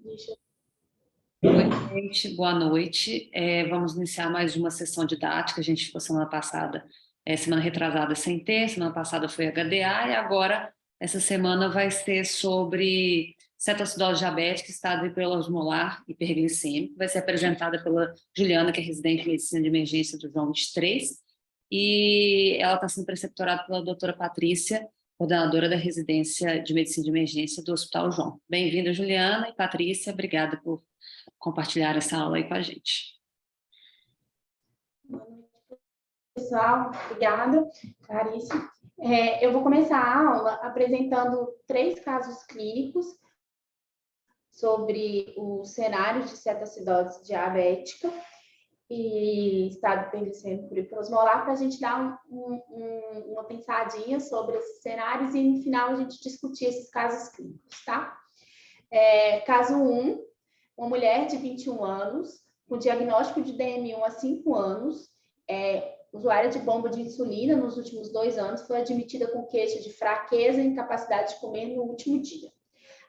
Deixa Oi, gente, boa noite. Vamos iniciar mais uma sessão didática. A gente ficou semana passada, semana retrasada sem ter, semana passada foi HDA e agora essa semana vai ser sobre cetoacidose diabética, estado hiperosmolar hiperglicêmico. Vai ser apresentada pela Juliana, que é residente de medicina de emergência do João 23, e ela está sendo preceptorada pela doutora Patrícia, coordenadora da residência de medicina de emergência do Hospital João. Bem-vinda, Juliana e Patrícia, obrigada por compartilhar essa aula aí com a gente. Boa noite, pessoal. Obrigada, Clarice. Eu vou começar a aula apresentando 3 casos clínicos sobre os cenários de cetoacidose diabética e estado hiperglicêmico hiperosmolar, para a gente dar uma pensadinha sobre esses cenários e, no final, a gente discutir esses casos clínicos, tá? Caso 1, uma mulher de 21 anos, com diagnóstico de DM1 há 5 anos, usuária de bomba de insulina nos últimos 2 anos, foi admitida com queixa de fraqueza e incapacidade de comer no último dia.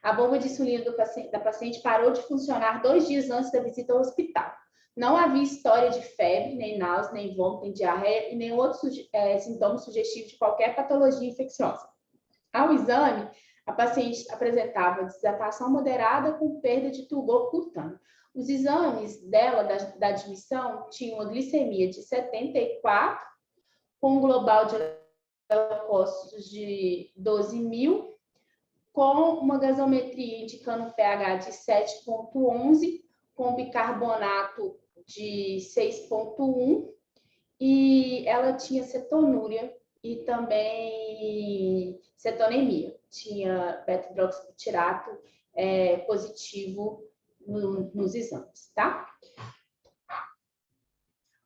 A bomba de insulina da paciente parou de funcionar 2 dias antes da visita ao hospital. Não havia história de febre, nem náusea, nem vômito, nem diarreia e nenhum outro sintoma sugestivo de qualquer patologia infecciosa. Ao exame, a paciente apresentava desatação moderada com perda de turgor cutâneo. Os exames dela, da admissão, tinham uma glicemia de 74, com um global de leucócitos de 12.000, com uma gasometria indicando um pH de 7,11, com bicarbonato de 6,1, e ela tinha cetonúria e também cetonemia. Tinha beta-hidroxibutirato positivo nos exames, tá?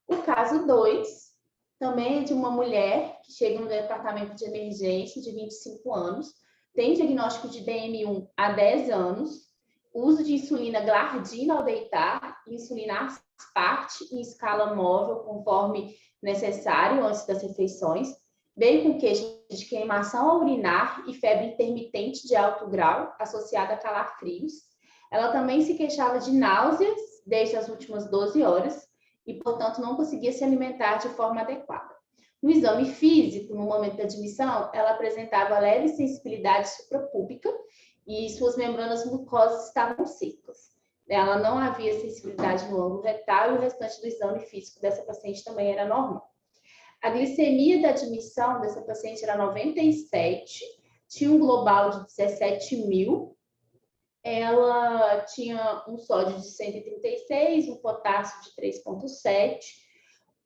O caso 2 também é de uma mulher que chega no departamento de emergência de 25 anos, tem diagnóstico de DM1 há 10 anos, uso de insulina glardina ao deitar, insulina asparte em escala móvel, conforme necessário antes das refeições, veio com queixa de queimação ao urinar e febre intermitente de alto grau, associada a calafrios. Ela também se queixava de náuseas desde as últimas 12 horas e, portanto, não conseguia se alimentar de forma adequada. No exame físico, no momento da admissão, ela apresentava leve sensibilidade suprapúbica e suas membranas mucosas estavam secas. Ela não havia sensibilidade no ângulo retal e o restante do exame físico dessa paciente também era normal. A glicemia da admissão dessa paciente era 97, tinha um global de 17.000, ela tinha um sódio de 136, um potássio de 3,7,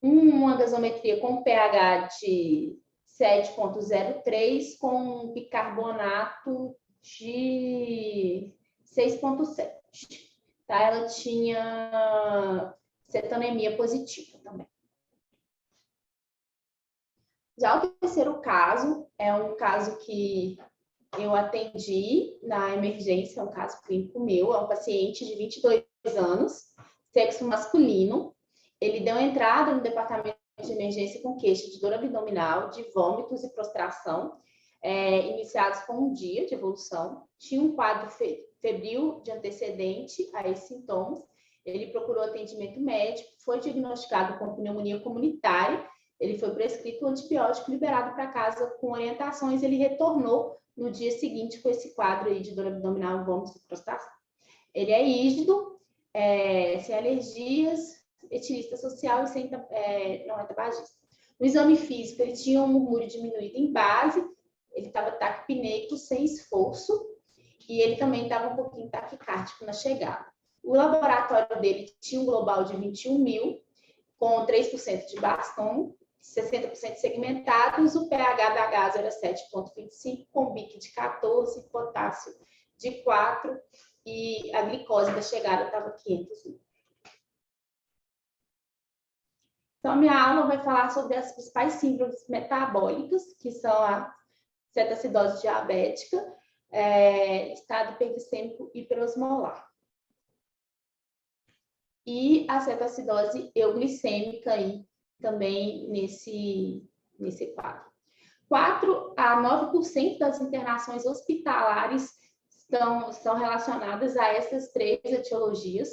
uma gasometria com pH de 7,03, com um bicarbonato de 6,7. Tá? Ela tinha cetonemia positiva também. Já o terceiro caso é um caso que eu atendi na emergência, é um caso clínico meu, é um paciente de 22 anos, sexo masculino. Ele deu entrada no departamento de emergência com queixa de dor abdominal, de vômitos e prostração, iniciados com um dia de evolução. Tinha um quadro febril de antecedente a esses sintomas. Ele procurou atendimento médico, foi diagnosticado com pneumonia comunitária. Ele foi prescrito um antibiótico, liberado para casa com orientações. Ele retornou no dia seguinte com esse quadro aí de dor abdominal, vômitos e prostração. Ele é rígido, sem alergias, etilista social e sem, não é tabagista. No exame físico, ele tinha um murmúrio diminuído em base, ele estava taquipneico, sem esforço, e ele também estava um pouquinho taquicárdico na chegada. O laboratório dele tinha um global de 21.000, com 3% de Baston, 60% segmentados, o pH da gás era 7,25, com BIC de 14, potássio de 4, e a glicose da chegada estava 500. Então, minha aula vai falar sobre as principais síndromes metabólicas, que são a cetoacidose diabética, estado hiperglicêmico hiperosmolar, e a cetoacidose euglicêmica aí, também nesse quadro. 4 a 9% das internações hospitalares estão relacionadas a essas 3 etiologias,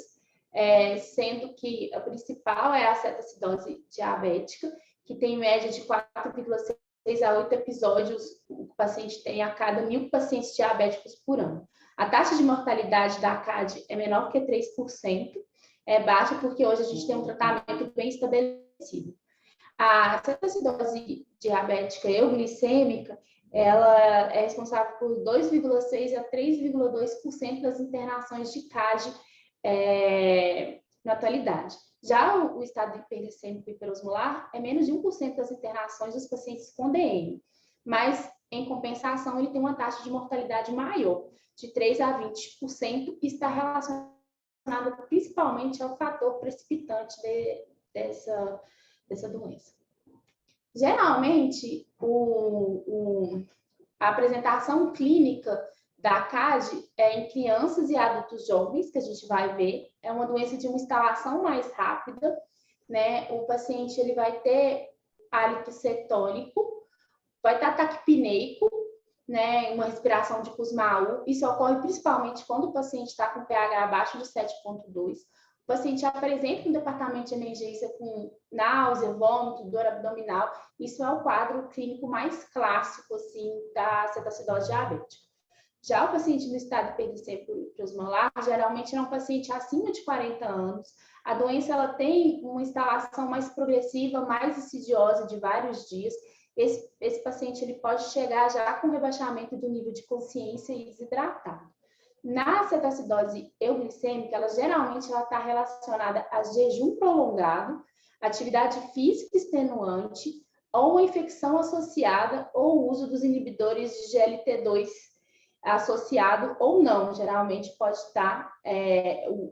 sendo que a principal é a cetoacidose diabética, que tem média de 4,6 a 8 episódios o paciente tem a cada 1.000 pacientes diabéticos por ano. A taxa de mortalidade da CAD é menor que 3%, é baixa porque hoje a gente tem um tratamento bem estabelecido. A cetoacidose diabética euglicêmica, ela é responsável por 2,6 a 3,2% das internações de CAD na atualidade. Já o estado hiperglicêmico hiperosmolar é menos de 1% das internações dos pacientes com DM, mas, em compensação, ele tem uma taxa de mortalidade maior, de 3 a 20%, e está relacionada principalmente ao fator precipitante dessa doença. Geralmente, a apresentação clínica da CAD em crianças e adultos jovens, que a gente vai ver, é uma doença de uma instalação mais rápida, né? O paciente ele vai ter hálito cetônico, vai estar taquipneico, né? Uma respiração de Kussmaul. Isso ocorre principalmente quando o paciente está com pH abaixo de 7,2. O paciente apresenta no departamento de emergência com náusea, vômito, dor abdominal. Isso é o quadro clínico mais clássico, assim, da cetoacidose diabética. Já o paciente no estado hiperglicêmico hiperosmolar, geralmente é um paciente acima de 40 anos. A doença ela tem uma instalação mais progressiva, mais insidiosa, de vários dias. Esse paciente ele pode chegar já com rebaixamento do nível de consciência e desidratado. Na cetoacidose euglicêmica, ela geralmente está relacionada a jejum prolongado, atividade física extenuante, ou uma infecção associada ou uso dos inibidores de GLT2 associado ou não. Geralmente pode estar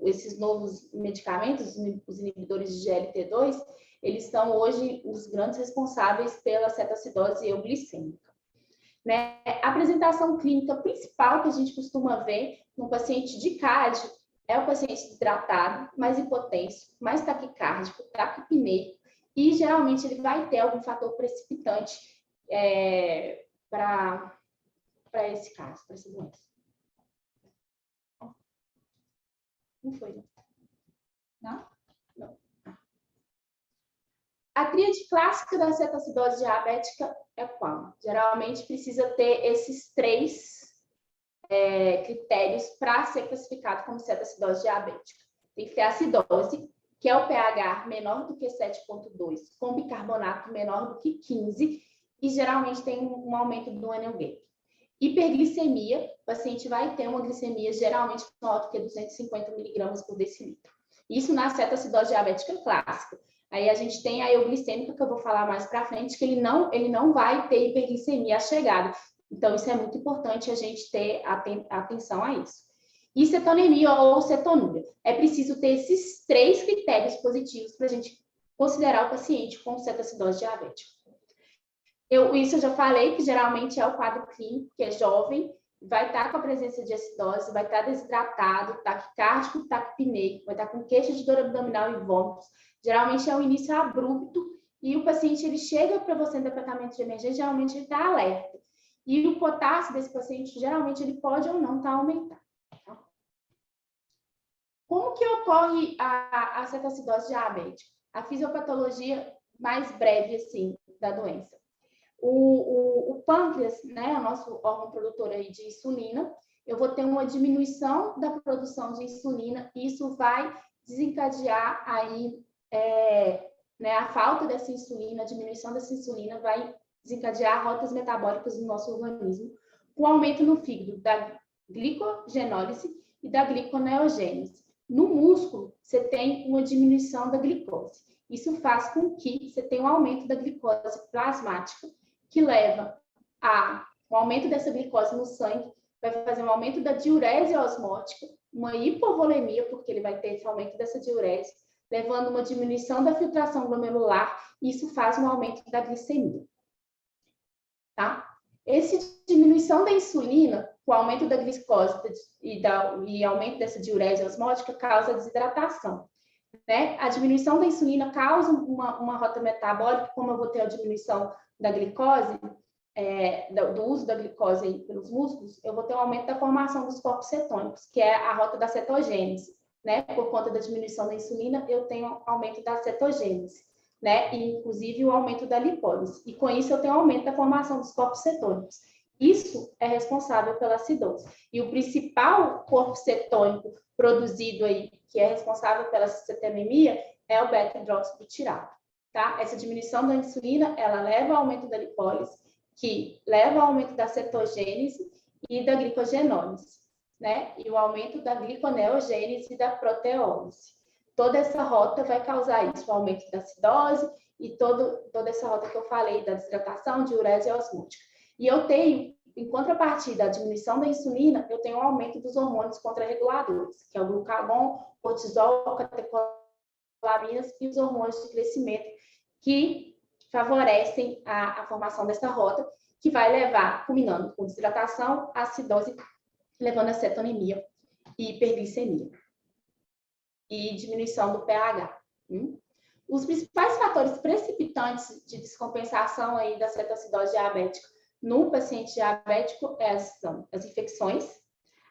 esses novos medicamentos, os inibidores de GLT2, eles são hoje os grandes responsáveis pela cetoacidose euglicêmica. Né? A apresentação clínica principal que a gente costuma ver no paciente de CAD é o paciente desidratado, mais hipotenso, mais taquicárdico, taquipneico, e geralmente ele vai ter algum fator precipitante para esse caso, para essa doença. Não foi, né? Não? Não. A tríade clássica da cetoacidose diabética é qual? Geralmente precisa ter esses 3 critérios para ser classificado como cetoacidose diabética. Tem que ter acidose, que é o pH menor do que 7,2, com bicarbonato menor do que 15, e geralmente tem um aumento do anel gay. Hiperglicemia, o paciente vai ter uma glicemia geralmente maior do que 250 mg por decilitro. Isso na cetoacidose diabética clássica. Aí a gente tem a euglicêmica, que eu vou falar mais para frente, que ele não vai ter hiperglicemia à chegada. Então, isso é muito importante a gente ter atenção a isso. E cetonemia ou cetonúria. É preciso ter esses 3 critérios positivos para a gente considerar o paciente com cetoacidose diabética. Isso eu já falei, que geralmente é o quadro clínico, que é jovem, vai estar com a presença de acidose, vai estar desidratado, taquicárdico, taquipneico, vai estar com queixa de dor abdominal e vômitos. Geralmente é um início abrupto e o paciente ele chega para você no departamento de emergência, geralmente ele está alerta. E o potássio desse paciente, geralmente, ele pode ou não estar aumentado. Tá? Como que ocorre a cetoacidose diabética? A fisiopatologia mais breve, assim, da doença. O pâncreas, né, é o nosso órgão produtor aí de insulina, eu vou ter uma diminuição da produção de insulina, e isso vai desencadear aí, né, a falta dessa insulina, a diminuição dessa insulina vai desencadear rotas metabólicas no nosso organismo, com aumento no fígado da glicogenólise e da gliconeogênese. No músculo, você tem uma diminuição da glicose. Isso faz com que você tenha um aumento da glicose plasmática, que leva a um aumento dessa glicose no sangue, vai fazer um aumento da diurese osmótica, uma hipovolemia, porque ele vai ter esse aumento dessa diurese, levando uma diminuição da filtração glomerular, e isso faz um aumento da glicemia. Tá? Essa diminuição da insulina, com o aumento da glicose e aumento dessa diurese osmótica, causa desidratação. Né? A diminuição da insulina causa uma rota metabólica, como eu vou ter a diminuição da glicose, do uso da glicose aí pelos músculos, eu vou ter um aumento da formação dos corpos cetônicos, que é a rota da cetogênese, né? Por conta da diminuição da insulina, eu tenho aumento da cetogênese, né? E, inclusive, o aumento da lipólise. E, com isso, eu tenho aumento da formação dos corpos cetônicos. Isso é responsável pela acidose. E o principal corpo cetônico produzido aí, que é responsável pela cetonemia, é o beta-hidroxibutirato, tá? Essa diminuição da insulina, ela leva ao aumento da lipólise, que leva ao aumento da cetogênese e da glicogenólise, né? E o aumento da gliconeogênese e da proteólise. Toda essa rota vai causar isso, o aumento da acidose e toda essa rota que eu falei, da desidratação, diurese osmótica. E eu tenho, em contrapartida à diminuição da insulina, eu tenho um aumento dos hormônios contrarreguladores, que é o glucagon, cortisol, catecolaminas e os hormônios de crescimento, que favorecem a formação dessa rota, que vai levar, culminando com desidratação, acidose, levando a cetonemia e hiperglicemia. E diminuição do pH. Os principais fatores precipitantes de descompensação aí da cetoacidose diabética no paciente diabético são as infecções,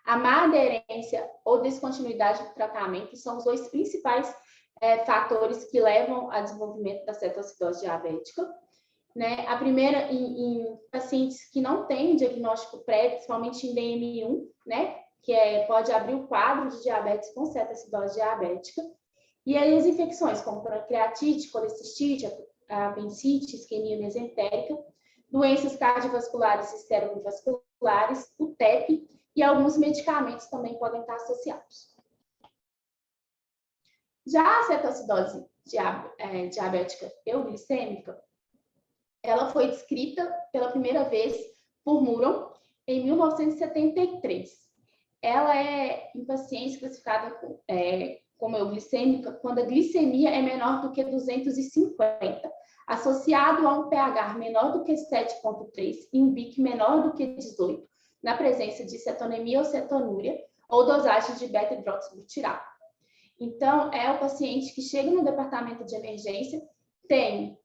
a má aderência ou descontinuidade do tratamento, são os dois principais fatores que levam ao desenvolvimento da cetoacidose diabética. Né? A primeira, em pacientes que não têm diagnóstico prévio, principalmente em DM1, né? Que pode abrir o quadro de diabetes com cetoacidose diabética. E aí as infecções, como pancreatite, colecistite, apendicite, isquemia mesentérica, doenças cardiovasculares e cerebrovasculares, o TEP, e alguns medicamentos também podem estar associados. Já a cetoacidose diabética euglicêmica, ela foi descrita pela primeira vez por Muron em 1973. Ela é em pacientes classificada como euglicêmica quando a glicemia é menor do que 250, associado a um pH menor do que 7,3 e um BIC menor do que 18, na presença de cetonemia ou cetonúria, ou dosagem de beta-hidroxibutirato. Então, é o paciente que chega no departamento de emergência, tem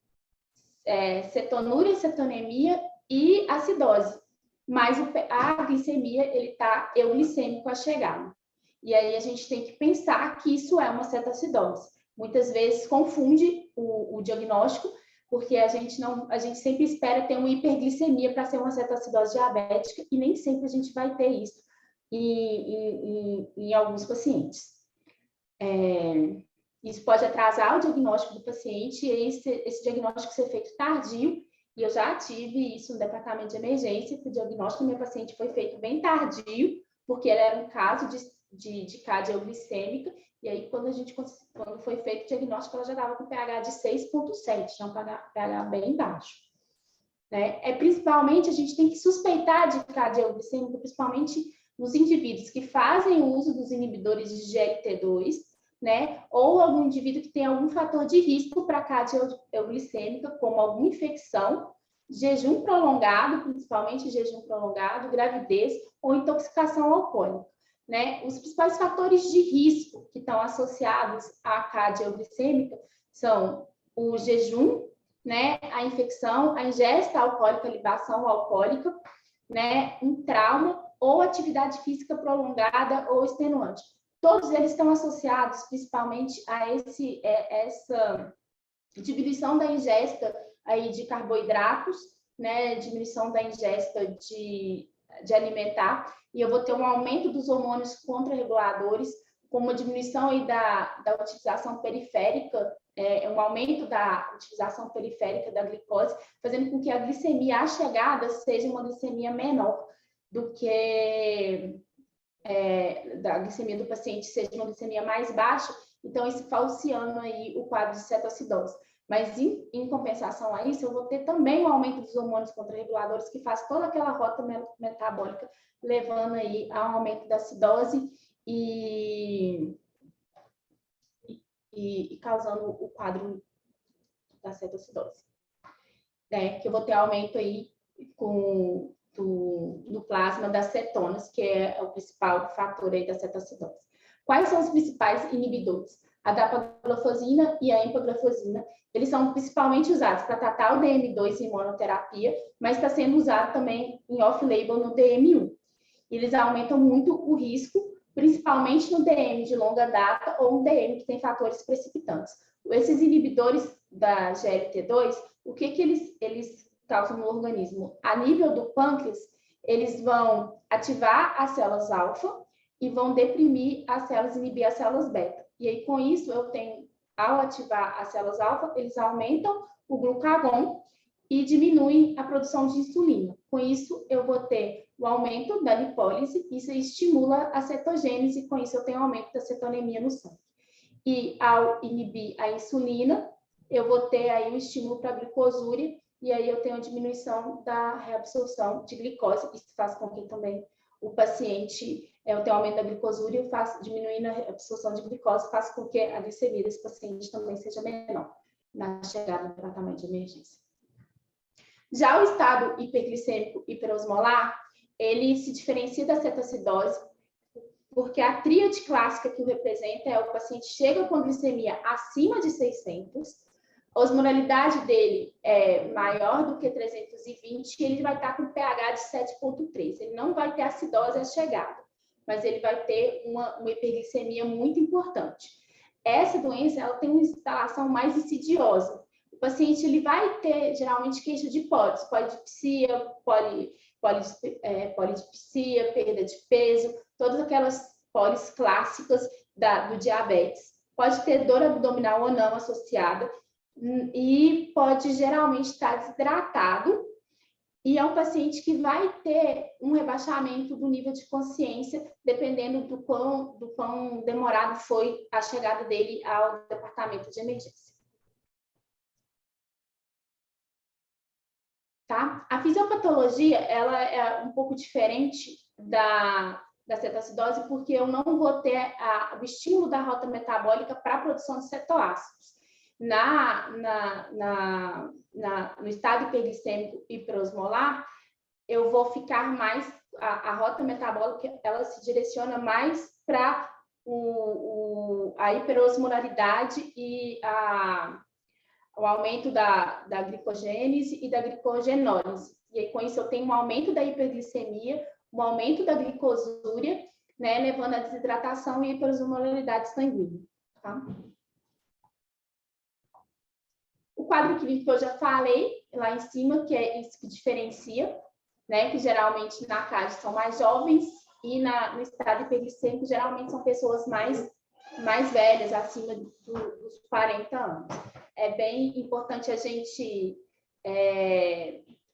cetonúria, cetonemia e acidose, mas a glicemia, ele está euglicêmico à chegada. E aí a gente tem que pensar que isso é uma cetoacidose. Muitas vezes confunde o diagnóstico, porque a gente sempre espera ter uma hiperglicemia para ser uma cetoacidose diabética, e nem sempre a gente vai ter isso em alguns pacientes. Isso pode atrasar o diagnóstico do paciente e esse diagnóstico ser feito tardio. E eu já tive isso no departamento de emergência, que o diagnóstico do meu paciente foi feito bem tardio, porque ele era um caso de cardioglicêmica. E aí, quando foi feito o diagnóstico, ela já estava com pH de 6,7, então um pH bem baixo. Né? Principalmente, a gente tem que suspeitar de cardioglicêmica, principalmente nos indivíduos que fazem uso dos inibidores de GLT2, né? Ou algum indivíduo que tem algum fator de risco para cardioglicêmica, como alguma infecção, jejum prolongado, principalmente jejum prolongado, gravidez ou intoxicação alcoólica, né? Os principais fatores de risco que estão associados à cardioglicêmica são o jejum, né? A infecção, a ingesta alcoólica, a libação alcoólica, né? Um trauma ou atividade física prolongada ou extenuante. Todos eles estão associados principalmente a essa diminuição da ingesta aí de carboidratos, né, diminuição da ingesta de alimentar, e eu vou ter um aumento dos hormônios contrarreguladores, com uma diminuição aí da utilização periférica, um aumento da utilização periférica da glicose, fazendo com que a glicemia à chegada seja uma glicemia menor do que da glicemia do paciente, seja uma glicemia mais baixa, então isso falseando aí o quadro de cetoacidose. Mas em compensação a isso, eu vou ter também o aumento dos hormônios contrarreguladores, que faz toda aquela rota metabólica, levando aí ao aumento da acidose e causando o quadro da cetoacidose. Que eu vou ter aumento aí do plasma das cetonas, que é o principal fator aí da cetoacidose. Quais são os principais inibidores? A dapagliflozina e a empagliflozina, eles são principalmente usados para tratar o DM2 em monoterapia, mas está sendo usado também em off-label no DM1. Eles aumentam muito o risco, principalmente no DM de longa data ou no DM que tem fatores precipitantes. Esses inibidores da GLT2, o que eles causam no organismo? A nível do pâncreas, eles vão ativar as células alfa e vão deprimir as células, inibir as células beta. E aí, com isso, ao ativar as células alfa, eles aumentam o glucagon e diminuem a produção de insulina. Com isso, eu vou ter o aumento da lipólise, isso estimula a cetogênese, com isso eu tenho aumento da cetonemia no sangue. E ao inibir a insulina, eu vou ter aí o estímulo para a glicosúria, e aí eu tenho a diminuição da reabsorção de glicose, isso faz com que também o paciente, eu tenho aumento da glicosúria, diminuindo a absorção de glicose, faz com que a glicemia desse paciente também seja menor na chegada do tratamento de emergência. Já o estado hiperglicêmico hiperosmolar, ele se diferencia da cetoacidose, porque a tríade clássica que o representa é o paciente chega com glicemia acima de 600, a osmolaridade dele é maior do que 320 e ele vai estar com pH de 7,3. Ele não vai ter acidose à chegada, mas ele vai ter uma hiperglicemia muito importante. Essa doença ela tem uma instalação mais insidiosa. O paciente ele vai ter, geralmente, queixa de pólips, polidipsia, polidipsia, perda de peso, todas aquelas pólips clássicas do diabetes. Pode ter dor abdominal ou não associada, e pode geralmente estar desidratado, e é um paciente que vai ter um rebaixamento do nível de consciência, dependendo do quão demorado foi a chegada dele ao departamento de emergência. Tá? A fisiopatologia ela é um pouco diferente da cetoacidose, porque eu não vou ter o estímulo da rota metabólica para a produção de cetoácidos. No estado hiperglicêmico hiperosmolar, eu vou ficar mais, a rota metabólica, ela se direciona mais para a hiperosmolaridade e o aumento da glicogênese e da glicogenólise. E aí, com isso, eu tenho um aumento da hiperglicemia, um aumento da glicosúria, né, levando à desidratação e hiperosmolaridade sanguínea. Tá? O quadro clínico que eu já falei lá em cima, que é isso que diferencia, né? Que geralmente na CAD são mais jovens e no estado hiperglicêmico geralmente são pessoas mais velhas, acima dos 40 anos. É bem importante a gente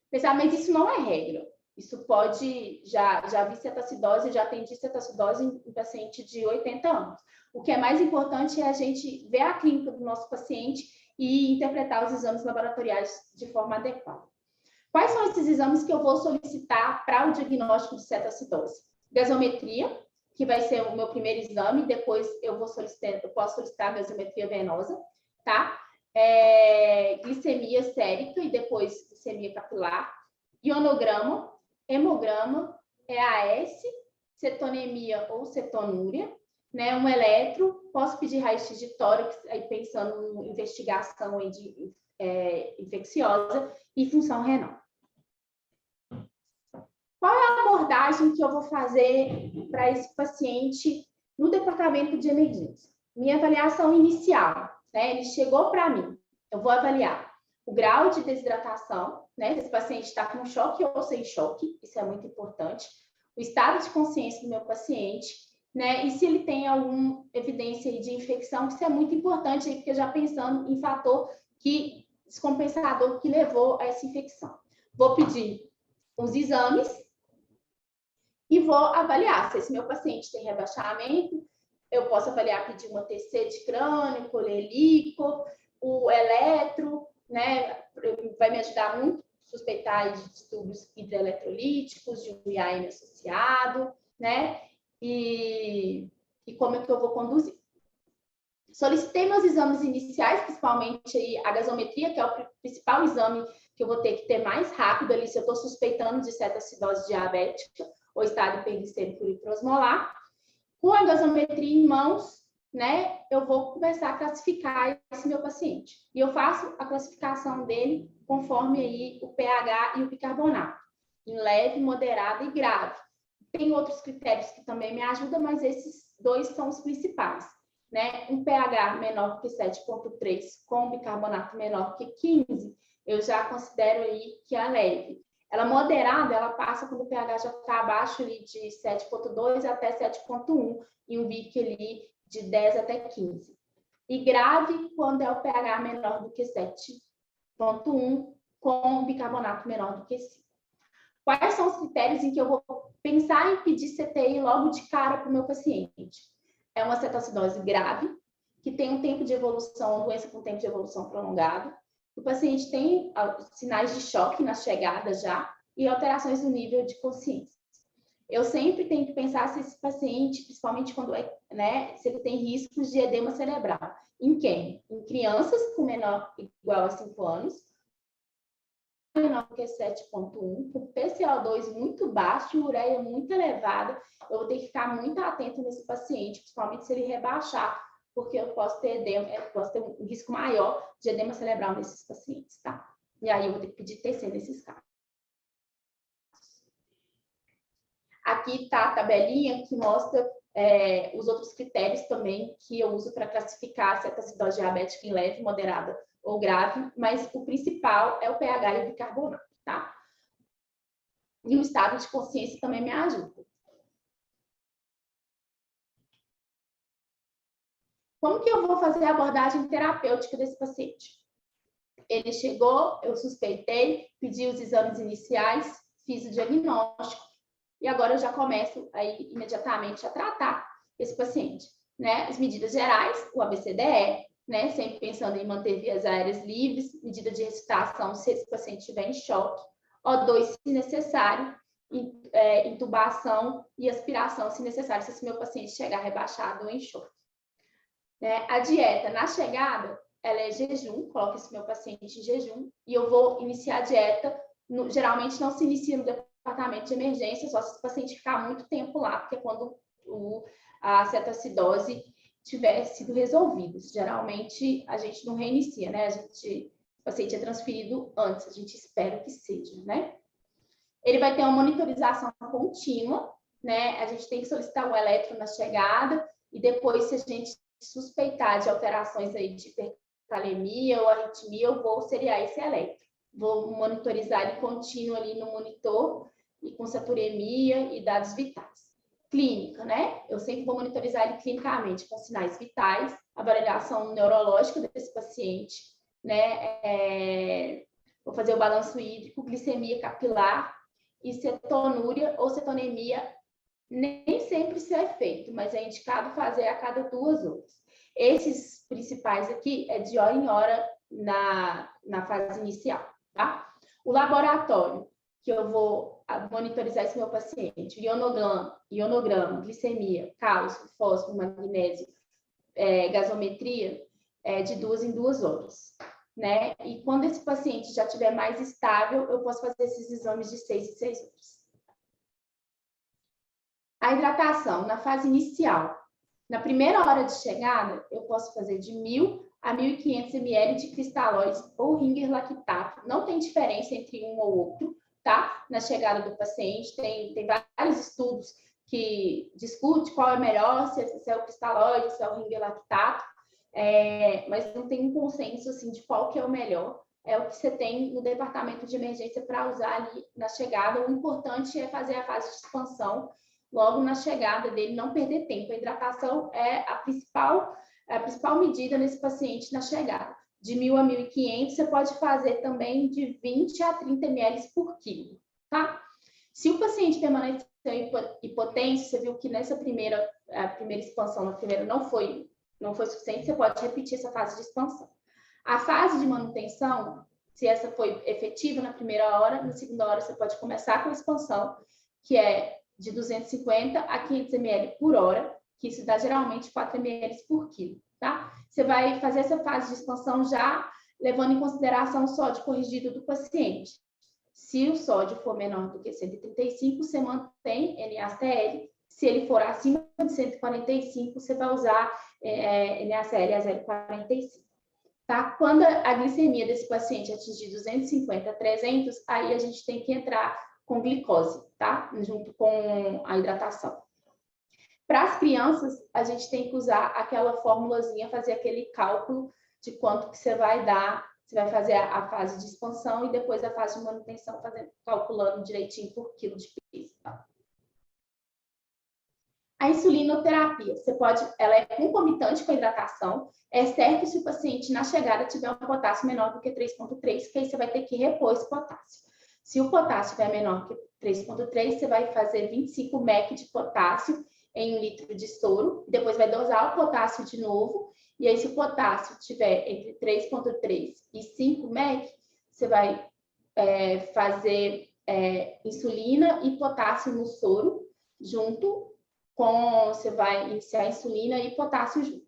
pensar, mas isso não é regra. Isso pode, já vi cetoacidose, já atendi cetoacidose em paciente de 80 anos. O que é mais importante é a gente ver a clínica do nosso paciente e interpretar os exames laboratoriais de forma adequada. Quais são esses exames que eu vou solicitar para o diagnóstico de cetoacidose? Gasometria, que vai ser o meu primeiro exame, depois eu posso solicitar a gasometria venosa, tá? Glicemia sérica e depois glicemia capilar, ionograma, hemograma, EAS, cetonemia ou cetonúria, né, um eletro, posso pedir raio-x de tórax, aí pensando em investigação aí infecciosa e função renal. Qual é a abordagem que eu vou fazer para esse paciente no departamento de emergência? Minha avaliação inicial, né, ele chegou para mim, eu vou avaliar o grau de desidratação, né, se esse paciente está com choque ou sem choque, isso é muito importante, o estado de consciência do meu paciente, né? E se ele tem alguma evidência de infecção, isso é muito importante, porque já pensando em fator descompensador que levou a essa infecção. Vou pedir os exames e vou avaliar se esse meu paciente tem rebaixamento. Eu posso avaliar, pedir uma TC de crânio, colher líquido, o eletro, né? Vai me ajudar muito suspeitar de distúrbios hidroeletrolíticos, de um IAM associado, né? E como é que eu vou conduzir. Solicitei meus exames iniciais, principalmente aí a gasometria, que é o principal exame que eu vou ter que ter mais rápido ali, se eu estou suspeitando de cetoacidose diabética ou estado hiperglicêmico hiperosmolar. Com a gasometria em mãos, né, eu vou começar a classificar esse meu paciente. E eu faço a classificação dele conforme aí o pH e o bicarbonato, em leve, moderado e grave. Tem outros critérios que também me ajudam, mas esses dois são os principais, né? Um pH menor que 7,3 com bicarbonato menor que 15, eu já considero aí que é leve. Ela moderada, ela passa quando o pH já está abaixo ali de 7,2 até 7,1 e um BIC ali de 10 até 15. E grave quando é o pH menor do que 7,1 com bicarbonato menor do que 5. Quais são os critérios em que eu vou pensar em pedir CTI logo de cara para o meu paciente? É uma cetoacidose grave, que tem um tempo de evolução, doença com tempo de evolução prolongado. O paciente tem sinais de choque na chegada já e alterações no nível de consciência. Eu sempre tenho que pensar se esse paciente, principalmente quando né, se ele tem riscos de edema cerebral. Em quem? Em crianças com menor igual a 5 anos, menor que 7,1, com PCO2 muito baixo, ureia muito elevada, eu vou ter que ficar muito atento nesse paciente, principalmente se ele rebaixar, porque eu posso ter edema, posso ter um risco maior de edema cerebral nesses pacientes, tá? E aí eu vou ter que pedir TC nesses casos. Aqui está a tabelinha que mostra os outros critérios também que eu uso para classificar se a cetoacidose diabética em leve, moderada ou grave, mas o principal é o pH e o bicarbonato, tá? E o estado de consciência também me ajuda. Como que eu vou fazer a abordagem terapêutica desse paciente? Ele chegou, eu suspeitei, pedi os exames iniciais, fiz o diagnóstico, e agora eu já começo aí imediatamente a tratar esse paciente, né? As medidas gerais, o ABCDE, né? Sempre pensando em manter vias aéreas livres, medida de ressuscitação se esse paciente estiver em choque, O2 se necessário, intubação e aspiração se necessário, se esse meu paciente chegar rebaixado ou em choque. Né? A dieta na chegada, ela é jejum, coloco esse meu paciente em jejum e eu vou iniciar a dieta, geralmente não se inicia no departamento de emergência, só se o paciente ficar muito tempo lá, porque é quando a cetoacidose tiver sido resolvida. Geralmente, a gente não reinicia, né? O paciente é transferido antes, a gente espera que seja, né? Ele vai ter uma monitorização contínua, né? A gente tem que solicitar um eletro na chegada e depois, se a gente suspeitar de alterações aí de hipercalemia ou arritmia, eu vou seriar esse eletro. Vou monitorizar ele contínuo ali no monitor e com saturemia e dados vitais. Clínica, né? Eu sempre vou monitorizar ele clinicamente com sinais vitais, avaliação neurológica desse paciente, né? Vou fazer o balanço hídrico, glicemia capilar e cetonúria ou cetonemia. Nem sempre isso é feito, mas é indicado fazer a cada 2 horas. Esses principais aqui é de hora em hora na fase inicial, tá? O laboratório, que eu vou monitorizar esse meu paciente, ionograma, glicemia, cálcio, fósforo, magnésio, gasometria, de 2 em 2 horas. Né? E quando esse paciente já estiver mais estável, eu posso fazer esses exames de 6 em 6 horas. A hidratação, na fase inicial. Na primeira hora de chegada, eu posso fazer de 1.000 a 1.500 ml de cristalóide ou ringer lactato. Não tem diferença entre um ou outro, tá? Na chegada do paciente, tem vários estudos que discutem qual é melhor, se é o cristalóide, se é o ringer lactato, mas não tem um consenso assim, de qual que é o melhor. É o que você tem no departamento de emergência para usar ali na chegada. O importante é fazer a fase de expansão logo na chegada dele, não perder tempo. A hidratação é a principal medida nesse paciente na chegada. De 1.000 a 1.500, você pode fazer também de 20 a 30 ml por quilo, tá? Se o paciente permanecer hipotenso, você viu que nessa primeira expansão, na primeira não foi suficiente, você pode repetir essa fase de expansão. A fase de manutenção, se essa foi efetiva na primeira hora, na segunda hora você pode começar com a expansão, que é de 250 a 500 ml por hora, que isso dá geralmente 4 ml por quilo, tá? Você vai fazer essa fase de expansão já levando em consideração o sódio corrigido do paciente. Se o sódio for menor do que 135, você mantém NaCl. Se ele for acima de 145, você vai usar NaCl a 0,45. Tá? Quando a glicemia desse paciente atingir 250 a 300, aí a gente tem que entrar com glicose, tá? Junto com a hidratação. Para as crianças, a gente tem que usar aquela formulazinha, fazer aquele cálculo de quanto que você vai dar. Você vai fazer a fase de expansão e depois a fase de manutenção, calculando direitinho por quilo de peso. Tá? A insulinoterapia, ela é concomitante com a hidratação, exceto se o paciente na chegada tiver um potássio menor do que 3,3, que aí você vai ter que repor esse potássio. Se o potássio estiver menor que 3,3, você vai fazer 25 mEq de potássio em 1 litro de soro, depois vai dosar o potássio de novo, e aí se o potássio estiver entre 3,3 e 5 mEq, você vai fazer insulina e potássio no soro junto, você vai iniciar a insulina e potássio junto.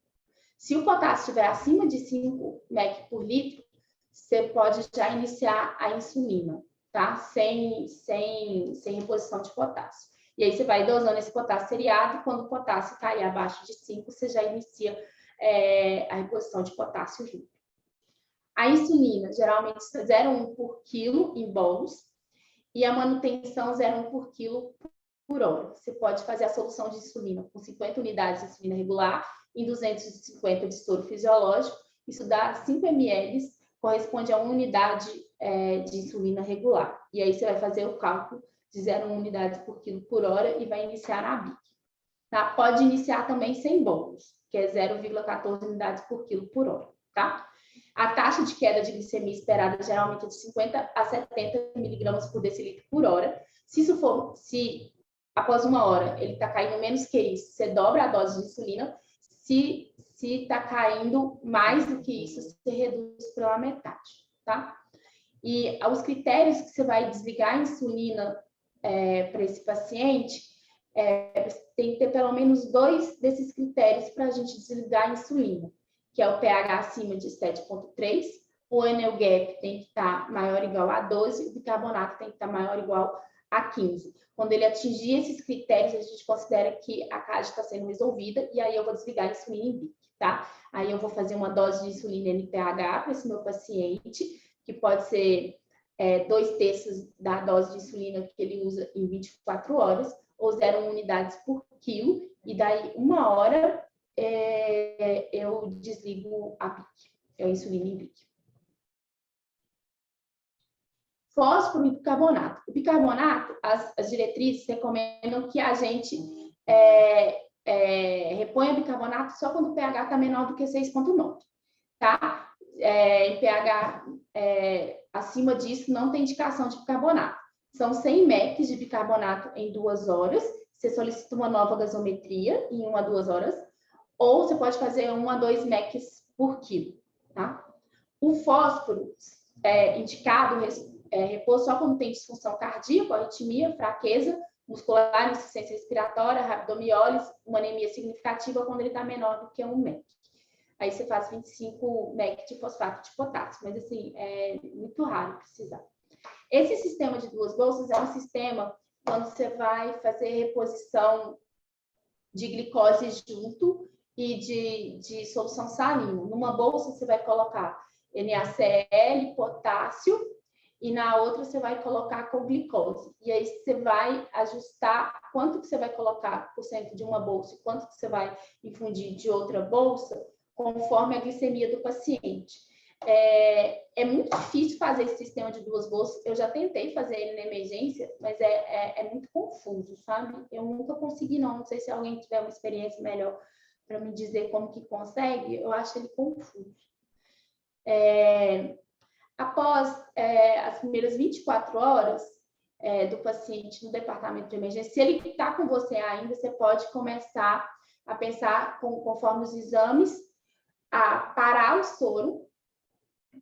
Se o potássio estiver acima de 5 mEq por litro, você pode já iniciar a insulina, tá? Sem reposição de potássio. E aí você vai dosando esse potássio seriado, quando o potássio cair abaixo de 5, você já inicia a reposição de potássio junto. A insulina, geralmente 0,1 por quilo em bolos, e a manutenção 0,1 por quilo por hora. Você pode fazer a solução de insulina com 50 unidades de insulina regular em 250 de soro fisiológico. Isso dá 5 ml, corresponde a 1 unidade de insulina regular. E aí você vai fazer o cálculo de 0,1 unidades por quilo por hora e vai iniciar na BIC. Tá? Pode iniciar também sem bolos, que é 0,14 unidades por quilo por hora. Tá? A taxa de queda de glicemia esperada geralmente é de 50 a 70 miligramas por decilitro por hora. Se após 1 hora ele está caindo menos que isso, você dobra a dose de insulina. Se está caindo mais do que isso, você reduz pela metade, tá? E os critérios que você vai desligar a insulina para esse paciente, tem que ter pelo menos 2 desses critérios para a gente desligar a insulina, que é o pH acima de 7,3, o NO-GAP tem que estar maior ou igual a 12, o bicarbonato tem que estar maior ou igual a 15. Quando ele atingir esses critérios, a gente considera que a CAD está sendo resolvida e aí eu vou desligar a insulina em BIC, tá? Aí eu vou fazer uma dose de insulina NPH para esse meu paciente, que pode ser 2/3 da dose de insulina que ele usa em 24 horas, ou 0,1 unidades por quilo, e daí 1 hora eu desligo a BIC, a insulina em BIC. Fósforo e bicarbonato. O bicarbonato, as diretrizes recomendam que a gente reponha bicarbonato só quando o pH está menor do que 6,9, tá? Em pH acima disso, não tem indicação de bicarbonato. São 100 mEq de bicarbonato em 2 horas. Você solicita uma nova gasometria em 1 a 2 horas, ou você pode fazer 1 a 2 mEq por quilo, tá? O fósforo indicado repouso só quando tem disfunção cardíaca, arritmia, fraqueza muscular, insuficiência respiratória, rabdomiólise, uma anemia significativa quando ele está menor do que 1 mEq. Aí você faz 25 mEq de fosfato de potássio, mas assim, é muito raro precisar. Esse sistema de 2 bolsas é um sistema quando você vai fazer reposição de glicose junto e de solução salina. Numa bolsa você vai colocar NaCl, potássio, e na outra você vai colocar com glicose. E aí você vai ajustar quanto que você vai colocar por cento de uma bolsa e quanto que você vai infundir de outra bolsa, conforme a glicemia do paciente. É muito difícil fazer esse sistema de 2 bolsas. Eu já tentei fazer ele na emergência, mas é muito confuso, sabe? Eu nunca consegui, não. Não sei se alguém tiver uma experiência melhor para me dizer como que consegue. Eu acho ele confuso. Após as primeiras 24 horas do paciente no departamento de emergência, se ele está com você ainda, você pode começar a pensar, conforme os exames, a parar o soro,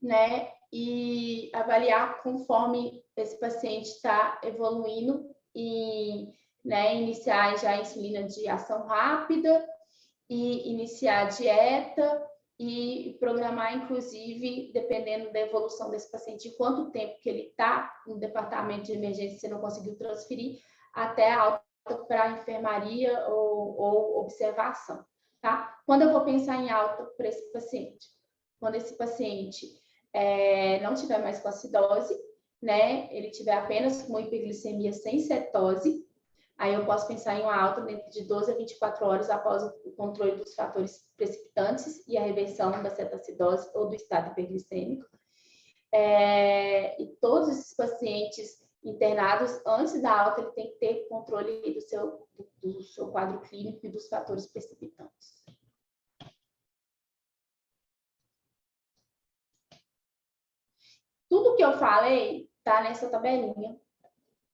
né? E avaliar conforme esse paciente está evoluindo e iniciar já a insulina de ação rápida e iniciar a dieta e programar, inclusive, dependendo da evolução desse paciente, quanto tempo que ele está no departamento de emergência, você não conseguiu transferir, até a alta para enfermaria ou observação, tá? Quando eu vou pensar em alta para esse paciente? Quando esse paciente não tiver mais com acidose, né? Ele tiver apenas com hiperglicemia sem cetose, aí eu posso pensar em uma alta dentro de 12 a 24 horas após o controle dos fatores precipitantes e a reversão da cetoacidose ou do estado hiperglicêmico. E todos esses pacientes internados, antes da alta, ele tem que ter controle do seu quadro clínico e dos fatores precipitantes. Tudo que eu falei está nessa tabelinha,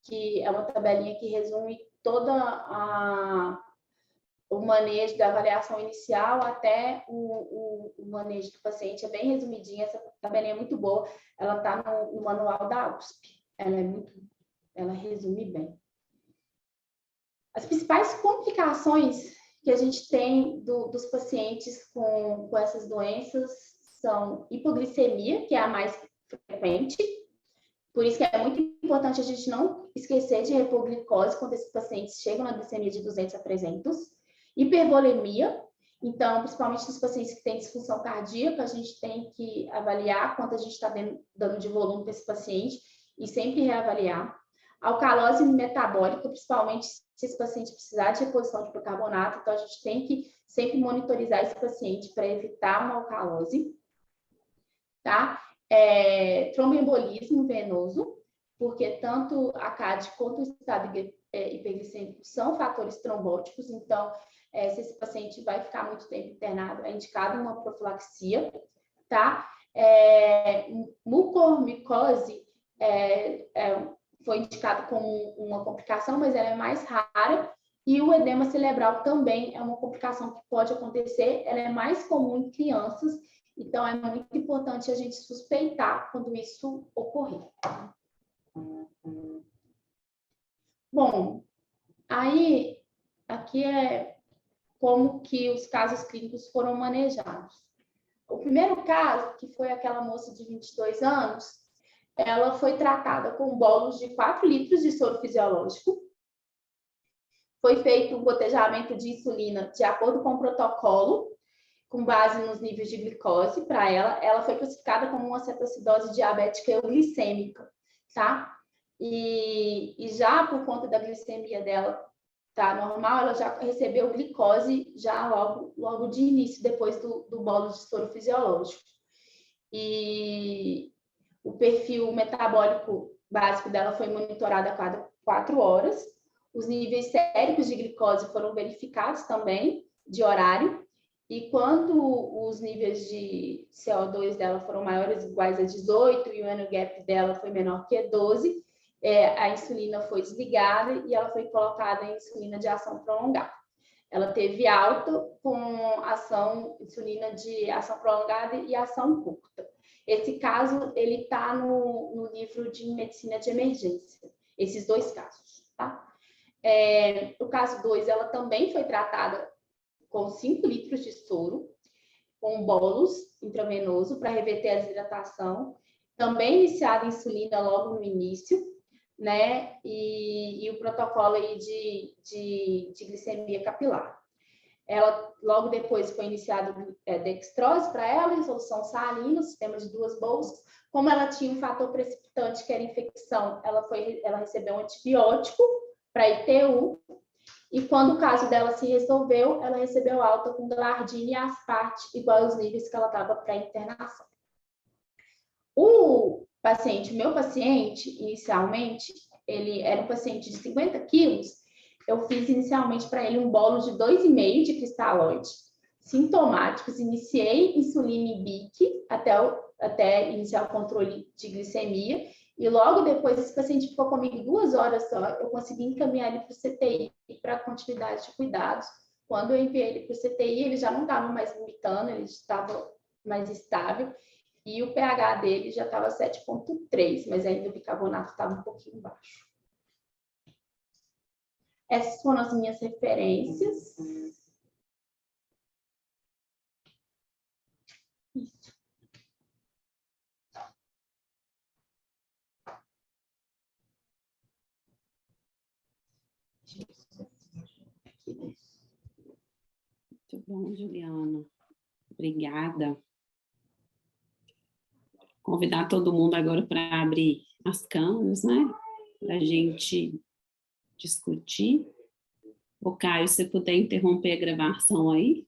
que é uma tabelinha que resume toda o manejo da avaliação inicial até o manejo do paciente. É bem resumidinha, essa tabelinha é muito boa. Ela está no manual da USP. Ela resume bem. As principais complicações que a gente tem dos pacientes com essas doenças são hipoglicemia, que é a mais frequente. Por isso que é muito importante a gente não esquecer de repor glicose quando esses pacientes chegam na glicemia de 200 a 300. Hipervolemia, então, principalmente nos pacientes que têm disfunção cardíaca, a gente tem que avaliar quanto a gente está dando de volume para esse paciente e sempre reavaliar. Alcalose metabólica, principalmente se esse paciente precisar de reposição de bicarbonato, então a gente tem que sempre monitorizar esse paciente para evitar uma alcalose, tá? Tromboembolismo venoso, porque tanto a CAD quanto o estado hiperglicêmico são fatores trombóticos, então, se esse paciente vai ficar muito tempo internado, é indicado uma profilaxia, tá? Mucormicose foi indicado como uma complicação, mas ela é mais rara, e o edema cerebral também é uma complicação que pode acontecer, ela é mais comum em crianças, então é muito importante a gente suspeitar quando isso ocorrer. Bom, aí aqui é como que os casos clínicos foram manejados. O primeiro caso, que foi aquela moça de 22 anos, ela foi tratada com bolos de 4 litros de soro fisiológico. Foi feito um gotejamento de insulina de acordo com o protocolo, com base nos níveis de glicose para ela. Ela foi classificada como uma cetoacidose diabética euglicêmica, tá? E já por conta da glicemia dela tá normal, ela já recebeu glicose já logo de início, depois do bolo de soro fisiológico. E o perfil metabólico básico dela foi monitorado a cada 4 horas. Os níveis séricos de glicose foram verificados também, de horário. E quando os níveis de CO2 dela foram maiores ou iguais a 18 e o N-gap dela foi menor que 12, a insulina foi desligada e ela foi colocada em insulina de ação prolongada. Ela teve alta com insulina de ação prolongada e ação curta. Esse caso, ele está no livro de medicina de emergência, esses 2 casos, tá? O caso 2, ela também foi tratada com 5 litros de soro, com bolos intravenoso para reverter a desidratação, também iniciada insulina logo no início, né? E o protocolo aí de glicemia capilar. Ela, logo depois, foi iniciado dextrose para ela, em solução salina, sistema de 2 bolsas. Como ela tinha um fator precipitante, que era infecção, ela recebeu um antibiótico para ITU. E quando o caso dela se resolveu, ela recebeu alta com glardina e asparte, igual aos níveis que ela estava pré-internação. O meu paciente, inicialmente, ele era um paciente de 50 quilos. Eu fiz inicialmente para ele um bolo de 2,5 de cristalóide, sintomáticos. Iniciei insulina em BIC até iniciar o controle de glicemia. E logo depois, esse paciente ficou comigo 2 horas só. Eu consegui encaminhar ele para o CTI, para a continuidade de cuidados. Quando eu enviei ele para o CTI, ele já não estava mais vomitando, ele estava mais estável. E o pH dele já estava 7,3, mas ainda o bicarbonato estava um pouquinho baixo. Essas foram as minhas referências. Isso. Bom, Juliana, obrigada. Convidar todo mundo agora para abrir as câmeras, né? Para a gente discutir. Ô, Caio, se você puder interromper a gravação aí.